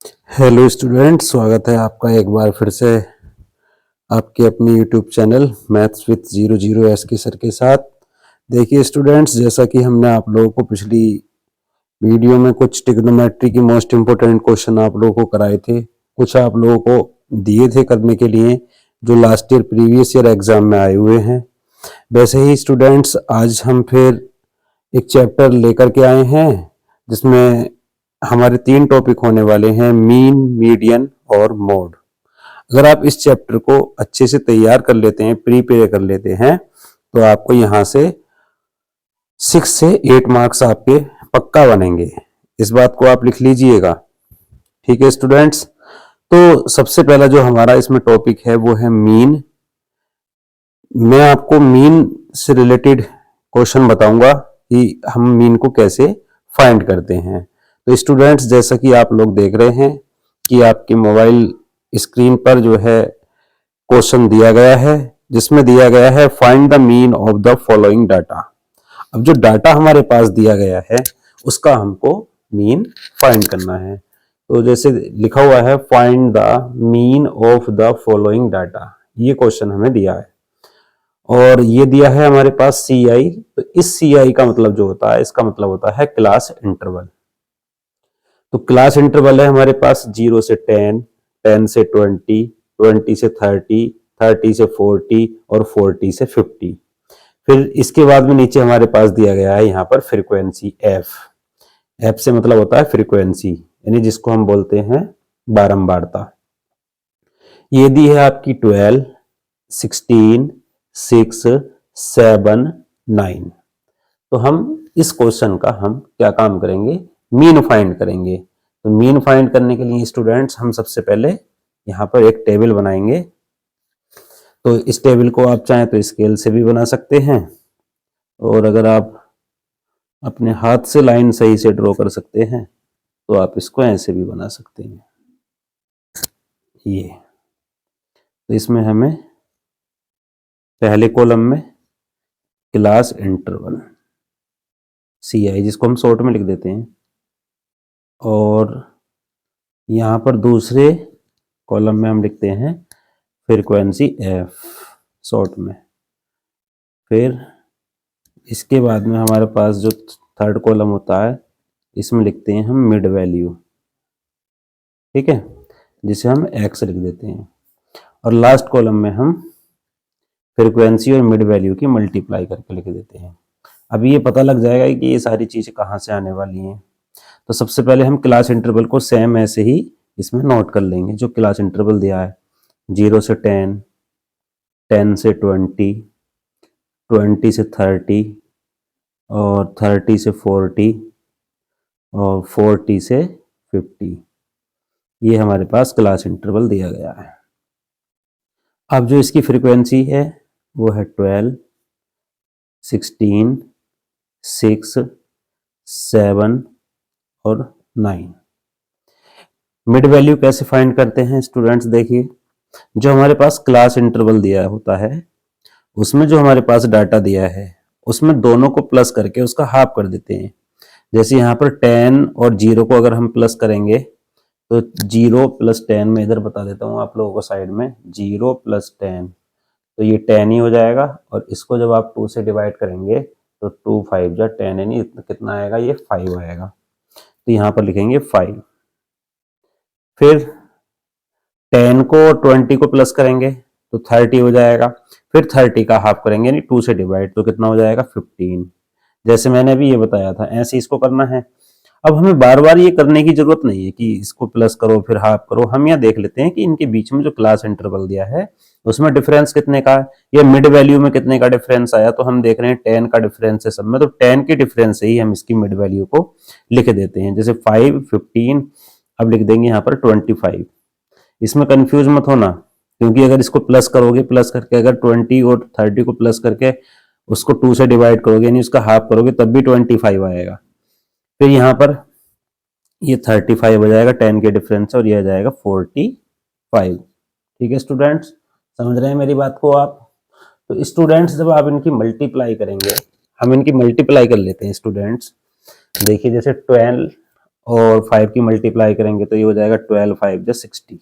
Hello student, स्वागत है आपका एक बार फिर से आपके अपनी YouTube channel maths with 00 S के सर के साथ। देखिए स्टूडेंट्स, जैसा कि हमने आप लोगों को पिछली वीडियो में कुछ ट्रिग्नोमेट्री की मोस्ट इम्पोर्टेंट क्वेश्चन आप लोगों को कराए थे, कुछ आप लोगों को दिए थे करने के लिए जो last year previous year exam में आए हुए हैं। वैसे ही स्टूडेंट्स, आज हम फिर एक चैप्टर लेकर के आए हैं जिसमें हमारे 3 टॉपिक होने वाले हैं, मीन, मीडियन और मोड। अगर आप इस चैप्टर को अच्छे से तैयार कर लेते हैं, प्रिपेयर कर लेते हैं, तो आपको यहाँ से 6 से 8 मार्क्स आपके पक्का बनेंगे। इस बात को आप लिख लीजिएगा, ठीक है स्टूडेंट्स। तो सबसे पहला जो हमारा इसमें टॉपिक है वो है मीन। मैं आपको मीन से रिलेटेड क्वेश्चन बताऊंगा कि हम मीन को कैसे फाइंड करते हैं। तो स्टूडेंट्स, जैसा कि आप लोग देख रहे हैं कि आपकी मोबाइल स्क्रीन पर जो है क्वेश्चन दिया गया है, जिसमें दिया गया है find the mean of the following data. अब जो डाटा हमारे पास दिया गया है उसका हमको मीन फाइंड करना है। तो जैसे लिखा हुआ है find the mean of the following data, ये क्वेश्चन हमें दिया है और ये दिया है हमारे पास सी आई। तो इस सी आई का मतलब जो होता है, इसका मतलब होता है क्लास इंटरवल। तो क्लास इंटरवल है हमारे पास 0 से 10, 10 से 20, 20 से 30, 30 से 40 और 40 से 50। फिर इसके बाद में नीचे हमारे पास दिया गया है यहाँ पर फ्रीक्वेंसी एफ। एफ से मतलब होता है फ्रीक्वेंसी, यानी जिसको हम बोलते हैं बारंबारता। ये दी है आपकी 12, 16, 6, 7, 9। तो हम इस क्वेश्चन का हम क्या काम करेंगे, मीन फाइंड करेंगे। तो मीन फाइंड करने के लिए स्टूडेंट्स हम सबसे पहले यहाँ पर एक टेबल बनाएंगे। तो इस टेबल को आप चाहें तो स्केल से भी बना सकते हैं, और अगर आप अपने हाथ से लाइन सही से ड्रॉ कर सकते हैं तो आप इसको ऐसे भी बना सकते हैं। ये तो इसमें हमें पहले कॉलम में क्लास इंटरवल सी आई, जिसको हम शॉर्ट में लिख देते हैं, और यहाँ पर दूसरे कॉलम में हम लिखते हैं फ्रीक्वेंसी एफ शॉर्ट में। फिर इसके बाद में हमारे पास जो थर्ड कॉलम होता है, इसमें लिखते हैं हम मिड वैल्यू, ठीक है, जिसे हम एक्स लिख देते हैं। और लास्ट कॉलम में हम फ्रीक्वेंसी और मिड वैल्यू की मल्टीप्लाई करके लिख देते हैं। अभी ये पता लग जाएगा कि ये सारी चीज़ें कहाँ से आने वाली हैं। तो सबसे पहले हम क्लास इंटरवल को सेम ऐसे ही इसमें नोट कर लेंगे। जो क्लास इंटरवल दिया है 0 से 10, 10 से 20, 20 से 30 और 30 से 40 और 40 से 50, ये हमारे पास क्लास इंटरवल दिया गया है। अब जो इसकी फ्रीक्वेंसी है वो है 12, 16, 6, 7 और 9। मिड वैल्यू कैसे फाइंड करते हैं स्टूडेंट्स, देखिए जो हमारे पास क्लास इंटरवल दिया होता है उसमें जो हमारे पास डाटा दिया है उसमें दोनों को प्लस करके उसका हाफ कर देते हैं। जैसे यहाँ पर 10 और 0 को अगर हम प्लस करेंगे तो 0 + 10, मैं इधर बता देता हूँ आप लोगों को साइड में, 0 + 10 तो ये 10 ही हो जाएगा। और इसको जब आप 2 से डिवाइड करेंगे तो 2 5 जा 10, यानी कितना आएगा, ये 5 आएगा। तो यहाँ पर लिखेंगे 5। फिर 10 को 20 को प्लस करेंगे तो 30 हो जाएगा। फिर 30 का हाफ करेंगे यानी 2 से डिवाइड, तो कितना हो जाएगा, 15। जैसे मैंने अभी ये बताया था ऐसे इसको करना है। अब हमें बार बार ये करने की जरूरत नहीं है कि इसको प्लस करो फिर हाफ करो। हम यह देख लेते हैं कि इनके बीच में जो क्लास इंटरवल दिया है उसमें डिफरेंस कितने का है, ये मिड वैल्यू में कितने का डिफरेंस आया। तो हम देख रहे हैं 10 का डिफरेंस है सब में, तो 10 के डिफरेंस से ही हम इसकी मिड वैल्यू को लिख देते हैं। जैसे 5, 15, अब लिख देंगे यहाँ पर 25। इसमें कंफ्यूज मत होना, क्योंकि अगर इसको प्लस करोगे, प्लस करके अगर 20 और 30 को प्लस करके उसको 2 से डिवाइड करोगे यानी उसका हाफ करोगे तब भी 25 आएगा। फिर यहाँ पर ये 35 हो जाएगा 10 के डिफरेंस से, और ये आ जाएगा 45। ठीक है स्टूडेंट्स, समझ रहे हैं मेरी बात को आप। तो स्टूडेंट्स जब आप इनकी मल्टीप्लाई करेंगे, हम इनकी मल्टीप्लाई कर लेते हैं स्टूडेंट्स। देखिए जैसे 12 और 5 की मल्टीप्लाई करेंगे तो ये हो जाएगा 12 5 जा 60।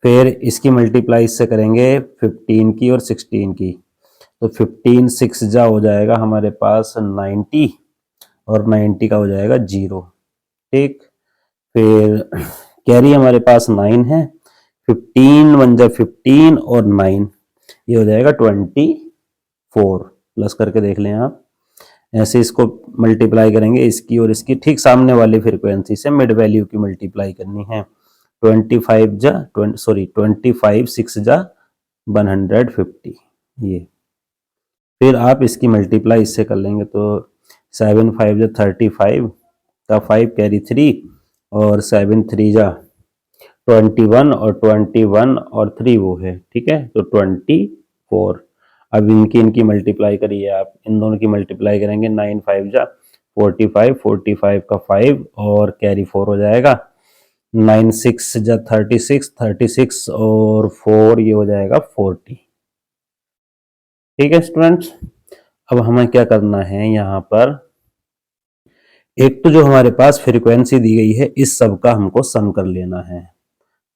फिर इसकी मल्टीप्लाई इससे करेंगे 15 की और 16 की, तो 15 6 जा हो जाएगा हमारे पास 90 और 90 का हो जाएगा 0। ठीक, फिर कैरी हमारे पास 9 है, 15 1 जा 15 और 9 ये हो जाएगा 24। प्लस करके देख लें आप, ऐसे इसको मल्टीप्लाई करेंगे इसकी और इसकी, ठीक सामने वाली फ्रीक्वेंसी से मिड वैल्यू की मल्टीप्लाई करनी है। 25 6 जा 150 ये। फिर आप इसकी मल्टीप्लाई इससे कर लेंगे तो 7 5 जा 35 का 5 कैरी 3 और 7 3 जा 21 और 21 और 3 वो है, ठीक है, तो 24। अब इनकी मल्टीप्लाई करिए आप, इन दोनों की मल्टीप्लाई करेंगे 9 5 जा 45 45 का 5 और कैरी 4 हो जाएगा, 9 6 जा 36 36 और 4 ये हो जाएगा 40। ठीक है स्टूडेंट्स, अब हमें क्या करना है, यहाँ पर एक तो जो हमारे पास फ्रीक्वेंसी दी गई है इस सब का हमको सम कर लेना है।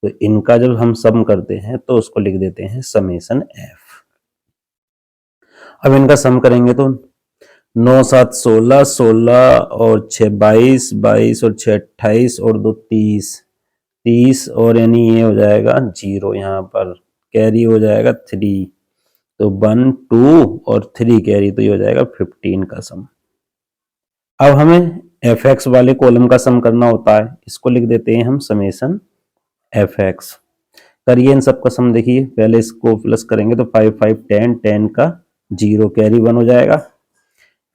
तो इनका जब हम सम करते हैं तो उसको लिख देते हैं समेशन एफ। अब इनका सम करेंगे तो 9 7 16 16 और 6 22 22 और 6 28 और 2 30 30 और यानी ये हो जाएगा 0, यहाँ पर कैरी हो जाएगा 3, तो 1 2 और 3 कैरी, तो ये हो जाएगा 15 का सम। अब हमें एफ एक्स वाले कॉलम का सम करना होता है, इसको लिख देते हैं हम समेशन एफ एक्स। करिए इन सब का सम, देखिए पहले इसको प्लस करेंगे तो 5 5 10 10 का 0 कैरी 1 हो जाएगा,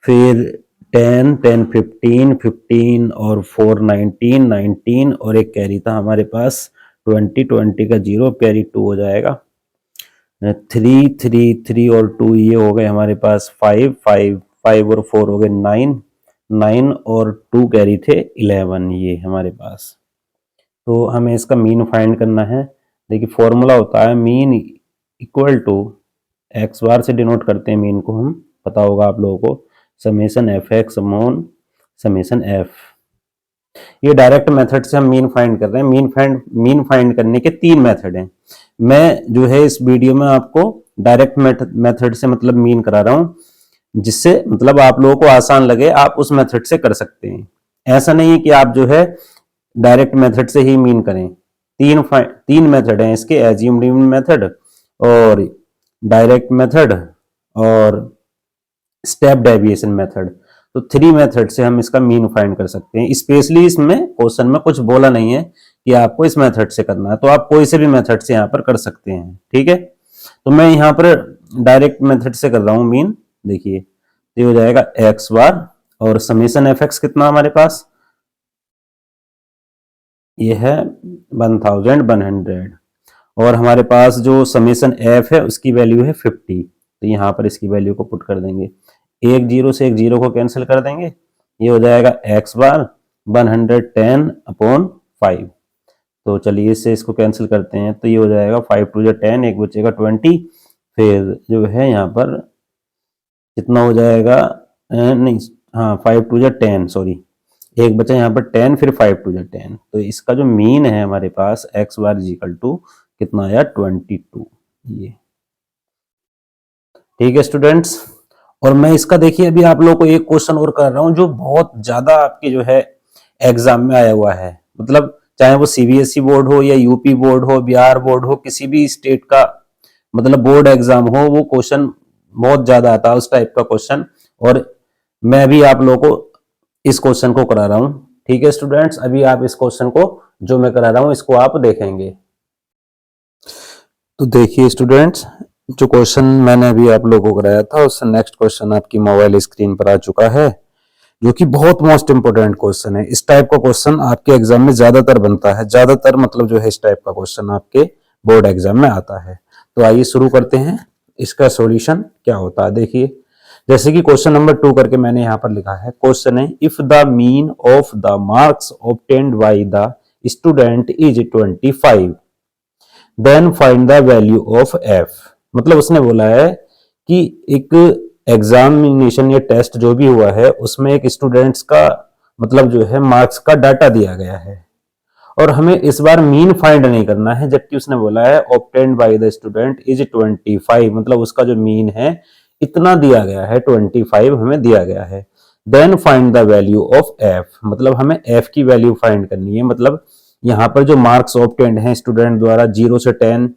फिर 10 10 15 15 और 4 19 19 और एक कैरी था हमारे पास 20 20 का 0 कैरी 2 हो जाएगा, 3 3 3 और 2 ये हो गए हमारे पास 5 5 5 और 4 हो गए 9 9 और 2 कैरी थे 11 ये हमारे पास। तो हमें इसका मीन फाइंड करना है। देखिए फॉर्मूला होता है मीन इक्वल टू एक्स बार से डिनोट करते हैं मीन को हम, पता होगा आप लोगों को, summation F X upon summation F. ये डायरेक्ट मेथड से हम मीन फाइंड कर रहे हैं। मीन फाइंड करने के 3 मेथड हैं। मैं जो है इस वीडियो में आपको डायरेक्ट मेथड से मतलब मीन करा रहा हूँ, जिससे मतलब आप लोगों को आसान लगे, आप उस मेथड से कर सकते हैं। ऐसा नहीं है कि आप जो है डायरेक्ट मेथड से ही मीन करें। 3 मेथड हैं इसके, एज्यूम्ड मेथड और डायरेक्ट मेथड और स्टेप डेविएशन मेथड। तो 3 मेथड से हम इसका मीन फाइंड कर सकते हैं। स्पेशली इसमें क्वेश्चन में कुछ बोला नहीं है कि आपको इस मेथड से करना है, तो आप कोई से भी मेथड से यहाँ पर कर सकते हैं। ठीक है, तो मैं यहाँ पर डायरेक्ट मेथड से कर रहा हूँ मीन। देखिए ये हो जाएगा एक्स बार और समेशन एफ एक्स कितना हमारे पास, ये है 1100 और हमारे पास जो समेशन एफ है उसकी वैल्यू है 50। तो यहाँ पर इसकी वैल्यू को पुट कर देंगे, एक 0 से एक 0 को कैंसिल कर देंगे, ये हो जाएगा एक्स बार 110 अपॉन 5। तो चलिए इससे इसको कैंसिल करते हैं, तो ये हो जाएगा 5 2 जा 10, एक बचेगा 20, फिर जो है यहाँ पर कितना हो जाएगा, नहीं हाँ 5 2 जा 10, सॉरी एक बचा यहाँ पर 10, फिर 5 2 जा 10। तो इसका जो मीन है हमारे पास एक्स बार इक्वल टू कितना आया 22 ये। ठीक है स्टूडेंट्स, और मैं इसका देखिए अभी आप लोगों को एक क्वेश्चन और कर रहा हूँ जो बहुत ज्यादा आपके जो है एग्जाम में आया हुआ है, मतलब चाहे वो सीबीएसई बोर्ड हो या यूपी बोर्ड हो, बिहार बोर्ड हो, किसी भी स्टेट का मतलब बोर्ड एग्जाम हो, वो क्वेश्चन बहुत ज्यादा आता है उस टाइप का क्वेश्चन, और मैं भी आप लोगों को इस क्वेश्चन को करा रहा हूं। ठीक है स्टूडेंट्स, अभी आप इस क्वेश्चन को जो मैं करा रहा हूं इसको आप देखेंगे। तो देखिए स्टूडेंट्स, जो क्वेश्चन मैंने अभी आप लोगों को कराया था उससे नेक्स्ट क्वेश्चन आपकी मोबाइल स्क्रीन पर आ चुका है, जो कि बहुत मोस्ट इंपोर्टेंट क्वेश्चन है। इस टाइप का क्वेश्चन आपके एग्जाम में ज्यादातर बनता है, ज्यादातर मतलब जो है इस टाइप का क्वेश्चन आपके बोर्ड एग्जाम में आता है। तो आइए शुरू करते हैं, इसका सॉल्यूशन क्या होता है। देखिए जैसे कि क्वेश्चन नंबर 2 करके मैंने यहाँ पर लिखा है, क्वेश्चन है if the mean of the marks obtained by the student is 25 then find the value of F. मतलब उसने बोला है कि एक एग्जामिनेशन या टेस्ट जो भी हुआ है उसमें एक स्टूडेंट्स का मतलब जो है मार्क्स का डाटा दिया गया है, और हमें इस बार मीन फाइंड नहीं करना है, जबकि उसने बोला है obtained by the student is 25, मतलब उसका जो मीन है इतना दिया गया है, 25 हमें दिया गया है। Then find the value of F, मतलब हमें एफ की वैल्यू फाइंड करनी है। मतलब यहाँ पर जो मार्क्स ऑब्टेन्ड हैं स्टूडेंट द्वारा 0 से 10,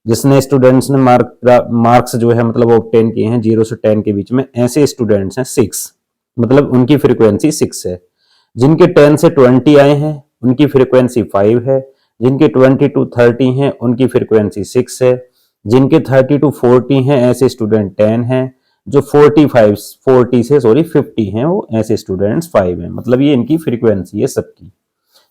जिसने स्टूडेंट्स ने मार्क्स जो है मतलब ऑब्टेन किए हैं 0 से 10 के बीच में, ऐसे स्टूडेंट्स हैं 6, मतलब उनकी फ्रीक्वेंसी 6 है। जिनके 10 से 20 आए हैं उनकी फ्रीक्वेंसी 5 है। जिनके 20 टू 30 हैं उनकी फ्रीक्वेंसी 6 है। जिनके 30 टू 40 हैं ऐसे स्टूडेंट 10 हैं। जो 50 हैं वो ऐसे स्टूडेंट्स 5 हैं। मतलब ये इनकी फ्रीक्वेंसी है सबकी,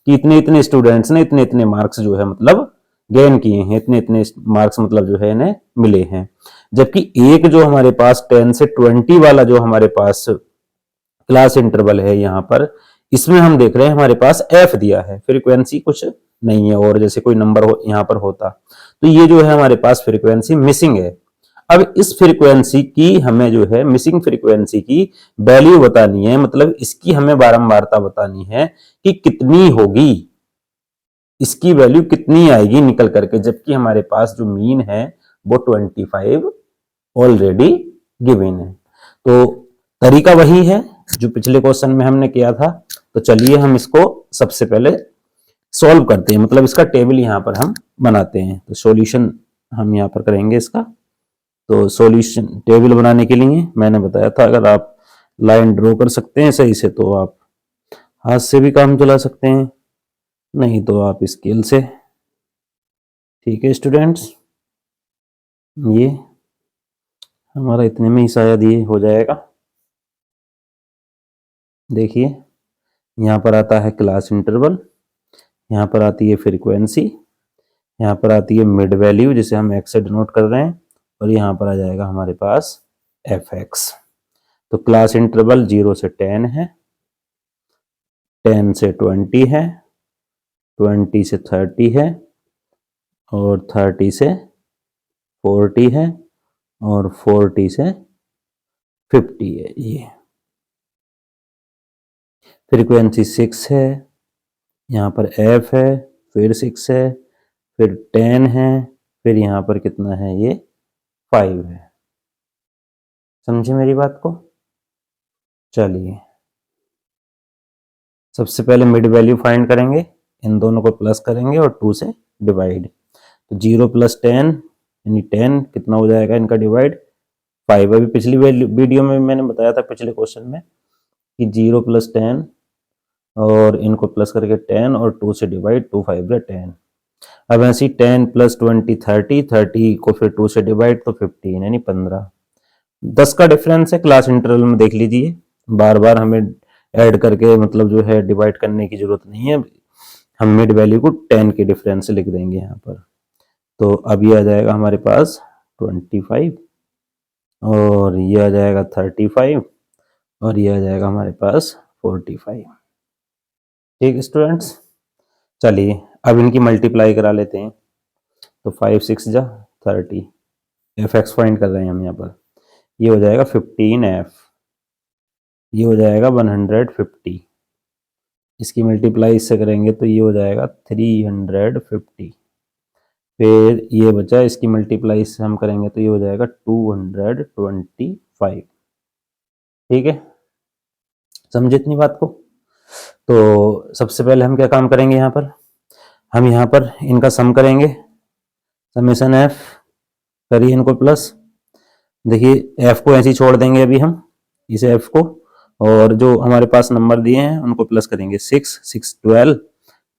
कि इतने इतने स्टूडेंट्स ने इतने इतने मार्क्स जो है मतलब गेन किए हैं, इतने इतने मार्क्स मतलब जो है इन्हें मिले हैं। जबकि एक जो हमारे पास 10 से 20 वाला जो हमारे पास क्लास इंटरवल है यहाँ पर, इसमें हम देख रहे हैं हमारे पास एफ दिया है, फ्रीक्वेंसी कुछ नहीं है, और जैसे कोई नंबर यहाँ पर होता तो ये जो है हमारे पास फ्रीक्वेंसी मिसिंग है। अब इस फ्रीक्वेंसी की हमें जो है मिसिंग फ्रीक्वेंसी की वैल्यू बतानी है, मतलब इसकी हमें बारंबारता बतानी है कि कितनी होगी, इसकी वैल्यू कितनी आएगी निकल करके, जबकि हमारे पास जो मीन है वो 25 ऑलरेडी गिवन है। तो तरीका वही है जो पिछले क्वेश्चन में हमने किया था। तो चलिए हम इसको सबसे पहले सॉल्व करते हैं, मतलब इसका टेबल यहाँ पर हम बनाते हैं। तो सॉल्यूशन हम यहाँ पर करेंगे इसका। तो सॉल्यूशन टेबल बनाने के लिए मैंने बताया था अगर आप लाइन ड्रॉ कर सकते हैं सही से तो आप हाथ से भी काम चला सकते हैं, नहीं तो आप स्केल से। ठीक है स्टूडेंट्स, ये हमारा इतने में ही शायद ये हो जाएगा। देखिए यहाँ पर आता है क्लास इंटरवल, यहाँ पर आती है फ्रीक्वेंसी, यहाँ पर आती है मिड वैल्यू जिसे हम एक्स से डिनोट कर रहे हैं, और यहाँ पर आ जाएगा हमारे पास एफ एक्स। तो क्लास इंटरवल 0 से 10 है, 10 से 20 है, 20 से 30 है, और 30 से 40 है, और 40 से 50 है। ये फ्रीक्वेंसी 6 है, यहाँ पर एफ है, फिर 6 है, फिर 10 है, फिर यहाँ पर कितना है ये 5 है। समझे मेरी बात को? चलिए सबसे पहले मिड वैल्यू फाइंड करेंगे, इन दोनों को प्लस करेंगे और 2 से डिवाइड। तो 0 प्लस 10 यानी 10 कितना हो जाएगा इनका डिवाइड 5। अभी पिछली वीडियो में मैंने बताया था पिछले क्वेश्चन में कि 0 प्लस 10 और इनको प्लस करके 10 और 2 से डिवाइड, 2 5 या 10। अब ऐसी 10 प्लस 20 30 को फिर 2 से डिवाइड तो 15 यानी 15। 10 का डिफरेंस है, क्लास इंटरवल में देख लीजिए, बार बार हमें ऐड करके मतलब जो है डिवाइड करने की जरूरत नहीं है। हम मिड वैल्यू को 10 के डिफरेंस से लिख देंगे यहाँ पर। तो अब ये आ जाएगा हमारे पास 25, और ये आ जाएगा 35, और ये आ जाएगा हमारे पास 45। ठीक स्टूडेंट्स, चलिए अब इनकी मल्टीप्लाई करा लेते हैं। तो 5 6 जा 30, एफ एक्स फाइंड कर रहे हैं हम यहाँ पर। ये हो जाएगा 15f, ये हो जाएगा 150, इसकी मल्टीप्लाई इससे करेंगे तो ये हो जाएगा 350। फिर ये बचा, इसकी मल्टीप्लाई इससे हम करेंगे तो ये हो जाएगा 225। ठीक है, समझे इतनी बात को? तो सबसे पहले हम क्या काम करेंगे, यहाँ पर हम यहाँ पर इनका सम करेंगे, समेशन एफ करिए इनको प्लस। देखिए एफ को ऐसे ही छोड़ देंगे अभी हम इस एफ को, और जो हमारे पास नंबर दिए हैं उनको प्लस करेंगे। 6 6 12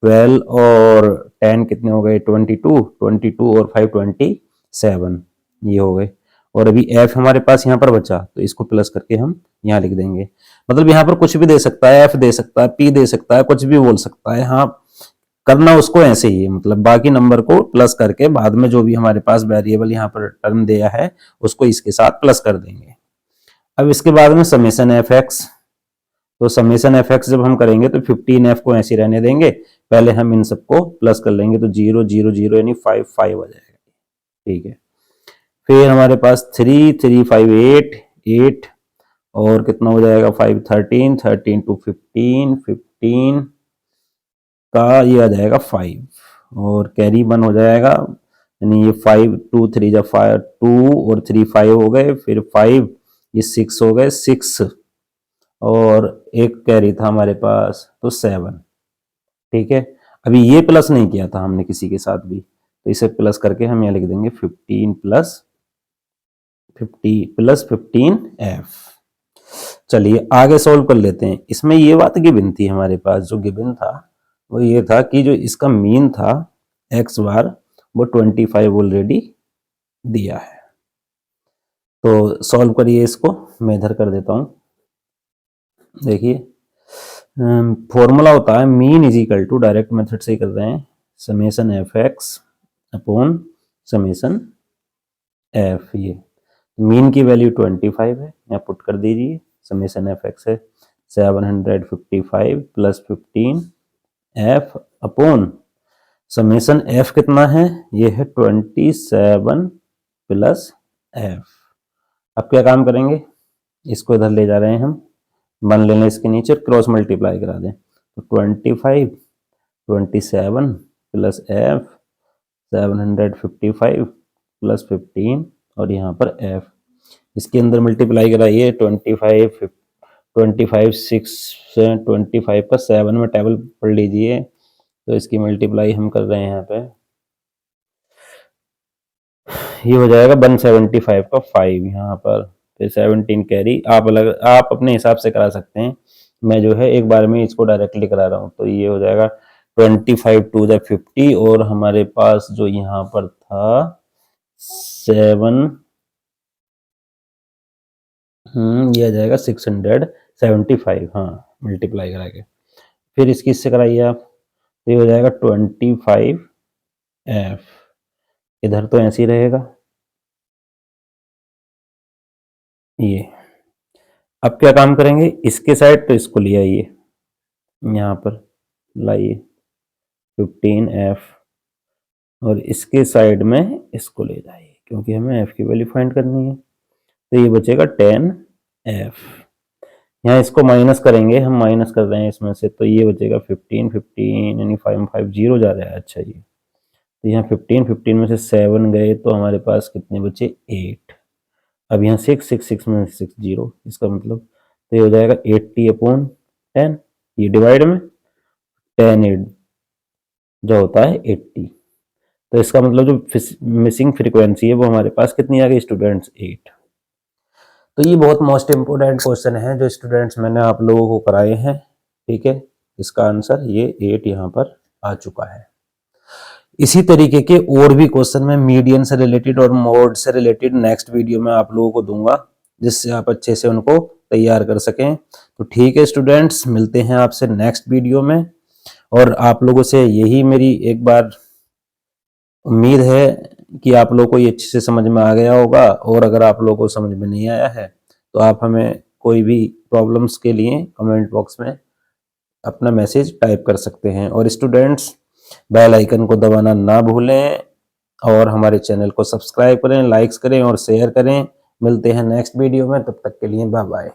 12 और 10 कितने हो गए 22 और 5 27, ये हो गए। और अभी एफ हमारे पास यहाँ पर बचा तो इसको प्लस करके हम यहाँ लिख देंगे। मतलब यहाँ पर कुछ भी दे सकता है, एफ दे सकता है, पी दे सकता है, कुछ भी बोल सकता है। हाँ, करना उसको ऐसे ही है, मतलब बाकी नंबर को प्लस करके बाद में जो भी हमारे पास वेरिएबल यहाँ पर टर्म दिया है उसको इसके साथ प्लस कर देंगे। अब इसके बाद में समेशन एफ एक्स, तो समेशन एफ एक्स जब हम करेंगे तो 15f को ऐसे रहने देंगे, पहले हम इन सबको प्लस कर लेंगे तो 0 0 0 यानी 5 5 आ जाएगा। ठीक है, फिर हमारे पास 3 3 5 8 8, और कितना हो जाएगा 5 13, 13 टू 15, 15 का ये आ जाएगा 5 और कैरी 1 हो जाएगा, यानी ये 5 2 3 जा 5 2 और 3 5 हो गए, फिर 5 ये 6 हो गए 6 और एक कैरी था हमारे पास तो 7। ठीक है, अभी ये प्लस नहीं किया था हमने किसी के साथ भी, तो इसे प्लस करके हम यहाँ लिख देंगे 15 प्लस 15f। चलिए आगे सोल्व कर लेते हैं। इसमें ये बात गिवन थी हमारे पास, जो गिवन था वो ये था कि जो इसका मीन था x बार वो 25 ऑलरेडी दिया है। तो सॉल्व करिए इसको, मैं इधर कर देता हूं। देखिए फॉर्मूला होता है mean is equal to, direct method से ही कर रहे हैं, summation F X upon summation F. ये मीन की वैल्यू 25 है, यहाँ पुट कर दीजिए, समेशन एफ एक्स है 755 plus 15 F upon summation F कितना है, ये है 27 प्लस एफ। अब क्या काम करेंगे, इसको इधर ले जा रहे हैं हम, 1 ले लें इसके नीचे, क्रॉस मल्टीप्लाई करा दें, तो 25 27 प्लस एफ 755 प्लस 15 और यहाँ पर एफ, इसके अंदर मल्टीप्लाई कराइए, 25 6 25 का 7 में टेबल पढ़ लीजिए, तो इसकी मल्टीप्लाई हम कर रहे हैं यहाँ पे, ये हो जाएगा 175 का 5 यहाँ पर, फिर 17 कैरी। आप अपने हिसाब से करा सकते हैं, मैं जो है एक बार में इसको डायरेक्टली करा रहा हूँ। तो ये हो जाएगा 25 टू द 50 और हमारे पास जो यहाँ पर था 7 ये आ जाएगा 675, हाँ मल्टीप्लाई करा के, फिर इसकी इससे कराइए आप, तो ये हो जाएगा 25f, इधर तो ऐसे ही रहेगा ये। अब क्या काम करेंगे, इसके साइड तो इसको ले आइए, यहाँ पर लाइए 15f और इसके साइड में इसको ले जाइए, क्योंकि हमें f की वैल्यू फाइंड करनी है। तो ये बचेगा 10f, यहाँ इसको माइनस करेंगे, हम माइनस कर रहे हैं इसमें से, तो ये बचेगा 15 15 यानी 5 5 0 जा रहा है। अच्छा ये तो यहाँ 15 15 में से 7 गए तो हमारे पास कितने बचे 8। अब यहाँ 6 6 6 में 6 0, इसका मतलब तो ये हो जाएगा 80 अपॉन 10, ये डिवाइड में 10 8 जो होता है 80, तो इसका मतलब जो मिसिंग फ्रीक्वेंसी है वो हमारे पास कितनी आ गई स्टूडेंट्स 8। तो ये बहुत मोस्ट इम्पोर्टेंट क्वेश्चन है जो स्टूडेंट्स मैंने आप लोगों को कराए हैं। ठीक है, इसका आंसर ये 8 यहाँ पर आ चुका है। इसी तरीके के और भी क्वेश्चन मैं मीडियन से रिलेटेड और मोड से रिलेटेड नेक्स्ट वीडियो में आप लोगों को दूंगा, जिससे आप अच्छे से उनको तैयार कर सकें। तो ठीक है स्टूडेंट्स, मिलते हैं आपसे नेक्स्ट वीडियो में, और आप लोगों से यही मेरी एक बार उम्मीद है कि आप लोगों को ये अच्छे से समझ में आ गया होगा, और अगर आप लोगों को समझ में नहीं आया है तो आप हमें कोई भी प्रॉब्लम्स के लिए कमेंट बॉक्स में अपना मैसेज टाइप कर सकते हैं। और स्टूडेंट्स बेल आइकन को दबाना ना भूलें, और हमारे चैनल को सब्सक्राइब करें, लाइक्स करें और शेयर करें। मिलते हैं नेक्स्ट वीडियो में, तब तक के लिए बाय बाय।